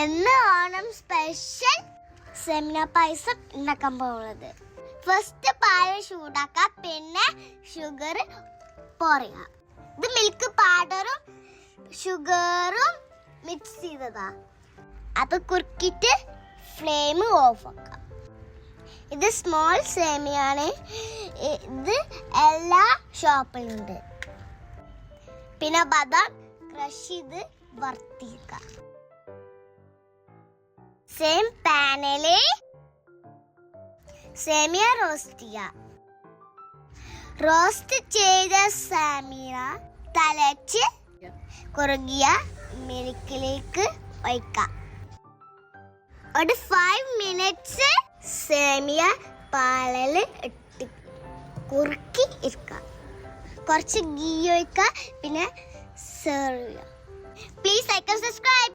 എന്ന് ഓണം സ്പെഷ്യൽ സെമിന പായസം ഉണ്ടാക്കാൻ പോകുന്നത്. ഫസ്റ്റ് പാല് ചൂടാക്കുക, പിന്നെ ഷുഗർ പോറുക. ഇത് മിൽക്ക് പൗഡറും ഷുഗറും മിക്സ് ചെയ്തതാ. അത് കുറുക്കിട്ട് ഫ്ലെയിം ഓഫ് ആക്കാം. ഇത് സ്മോൾ സേമിയാണ്. ഇത് എല്ലാ ഷോപ്പിലുണ്ട്. പിന്നെ ബദാം ക്രഷ് ചെയ്ത് വറുത്തിക്ക. സെയിം പാനില് സേമിയ റോസ്റ്റ് ചെയ്യുക. റോസ്റ്റ് ചെയ്ത സേമിയ തലച്ച് കുറുകിയ മിൽക്കിലേക്ക് ഒഴിക്കാം. ഒരു 5 മിനിറ്റ്സ് സേമിയ പാലിൽ ഇട്ട് കുറുക്കി ഇരിക്കുക. കുറച്ച് ഗീ ഒഴിക്കുക, പിന്നെ സെർവ് ചെയ്യുക. Please like and subscribe.